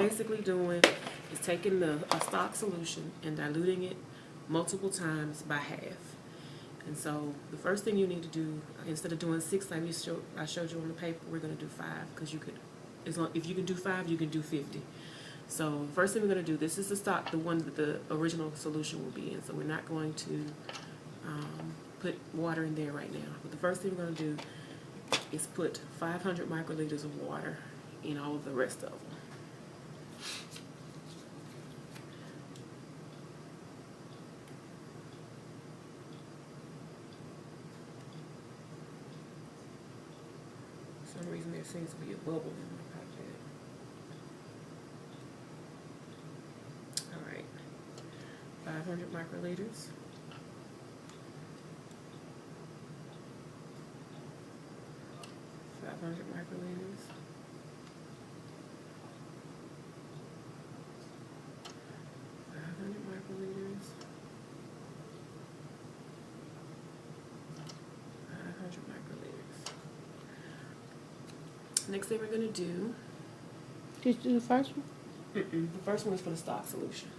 basically doing is taking a stock solution and diluting it multiple times by half. And so the first thing you need to do, instead of doing 6 like I showed you on the paper, we're going to do 5, because you could, if you can do 5, you can do 50. So first thing we're going to do, this is the stock, the one that the original solution will be in. So we're not going to put water in there right now. But the first thing we're going to do is put 500 microliters of water in all of the rest of them. For some reason there seems to be a bubble in my pipette. Alright, 500 microliters. 500 microliters. 500 microliters. 500 microliters. Next thing we're going to do. Did you do the first one? The first one is for the stock solution.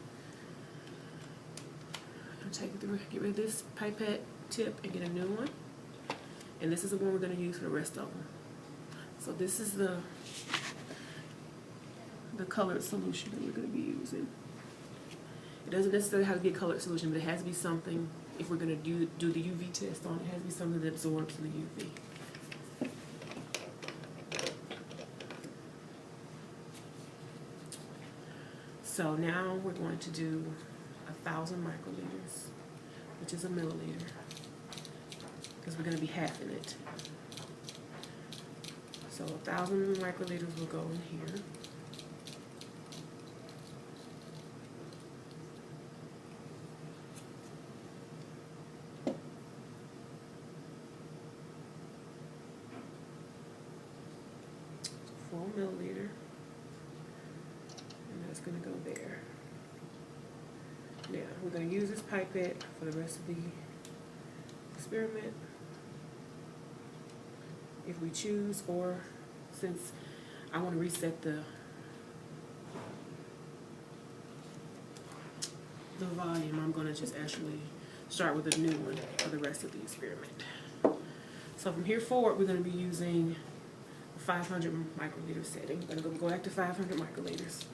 I'll take it through, get rid of this pipette tip and get a new one. And this is the one we're going to use for the rest of them. So this is the colored solution that we're going to be using. It doesn't necessarily have to be a colored solution, but it has to be something, if we're going to do the UV test on it, has to be something that absorbs the UV. So now we're going to do 1,000 microliters, which is a milliliter, because we're going to be halving it. So 1,000 microliters will go in here. Full milliliter. And that's going to go there. Now we're going to use this pipette for the rest of the experiment, if we choose, or since I want to reset the volume, I'm going to just actually start with a new one for the rest of the experiment. So from here forward, we're going to be using 500 microliter setting. We're going to go back to 500 microliters.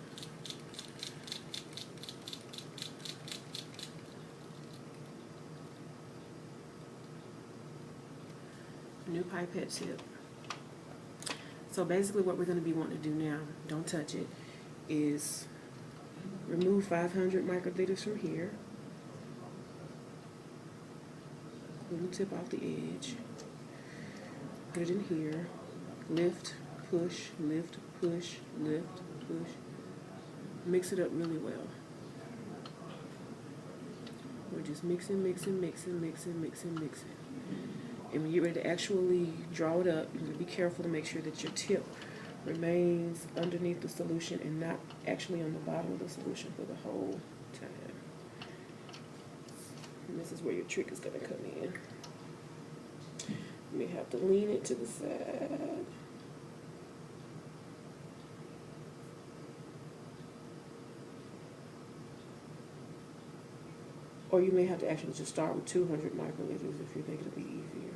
New pipette tip. So basically what we're going to be wanting to do now, don't touch it, is remove 500 microliters from here. Little tip off the edge. Put it in here. Lift, push, lift, push, lift, push. Mix it up really well. We're just mixing, mixing, mixing, mixing, mixing, mixing. And when you're ready to actually draw it up, you're going to be careful to make sure that your tip remains underneath the solution and not actually on the bottom of the solution for the whole time. And this is where your trick is going to come in. You may have to lean it to the side. Or you may have to actually just start with 200 microliters if you think it'll be easier,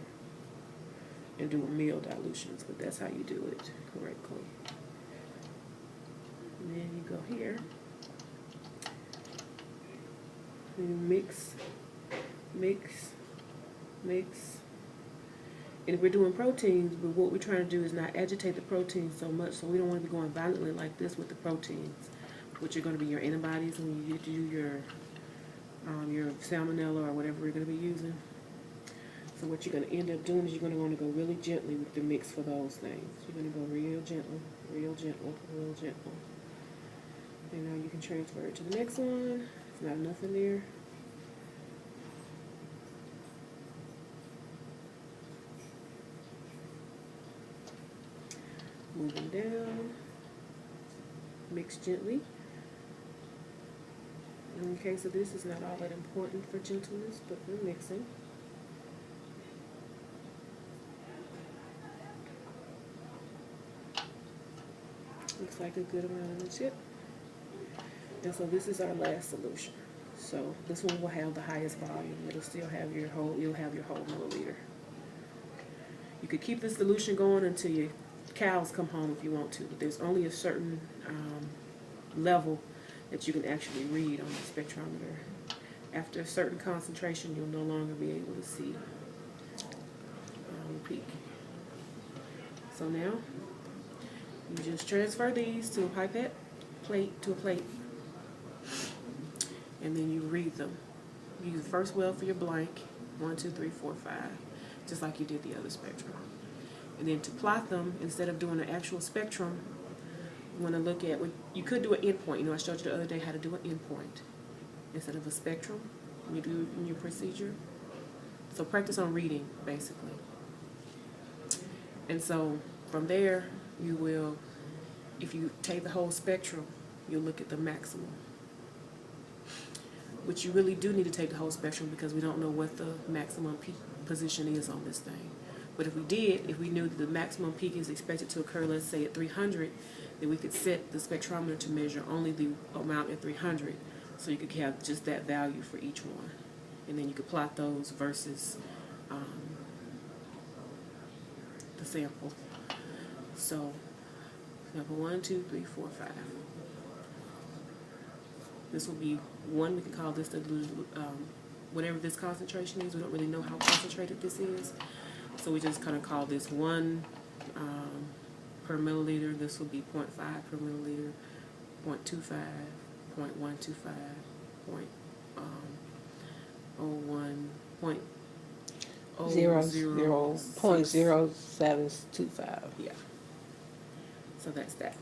and do a meal dilutions, but that's how you do it correctly. And then you go here, and you mix, mix, mix. And if we're doing proteins, but what we're trying to do is not agitate the proteins so much, so we don't want to be going violently like this with the proteins, which are going to be your antibodies when you do your salmonella or whatever we're going to be using. So what you're going to end up doing is you're going to want to go really gently with the mix for those things. You're going to go real gentle, real gentle, real gentle. And now you can transfer it to the next one. It's not enough in there. Moving down. Mix gently. In the case of this, it's not all that important for gentleness, but we're mixing. Looks like a good amount of the tip. And so this is our last solution. So this one will have the highest volume. It'll still have your whole, you'll have your whole milliliter. You could keep this dilution going until your cows come home if you want to, but there's only a certain level that you can actually read on the spectrometer. After a certain concentration, you'll no longer be able to see peak. So now, you just transfer these to a pipette plate, and then you read them. You use the first well for your blank, 1, 2, 3, 4, 5, just like you did the other spectrum. And then to plot them, instead of doing an actual spectrum, you want to look at, you could do an endpoint. You know, I showed you the other day how to do an endpoint instead of a spectrum when you do in your procedure. So practice on reading, basically. And so from there, you will, if you take the whole spectrum, you'll look at the maximum. Which you really do need to take the whole spectrum because we don't know what the maximum peak position is on this thing. But if we did, if we knew that the maximum peak is expected to occur, let's say at 300, then we could set the spectrometer to measure only the amount at 300. So you could have just that value for each one. And then you could plot those versus the sample. So, sample 1, 2, 3, 4, 5. This will be one, we can call this the whatever this concentration is. We don't really know how concentrated this is. So we just kind of call this 1 per milliliter. This will be 0.5 per milliliter, 0.25, 0.125, 0.01, 0.0725. Yeah. So that's that.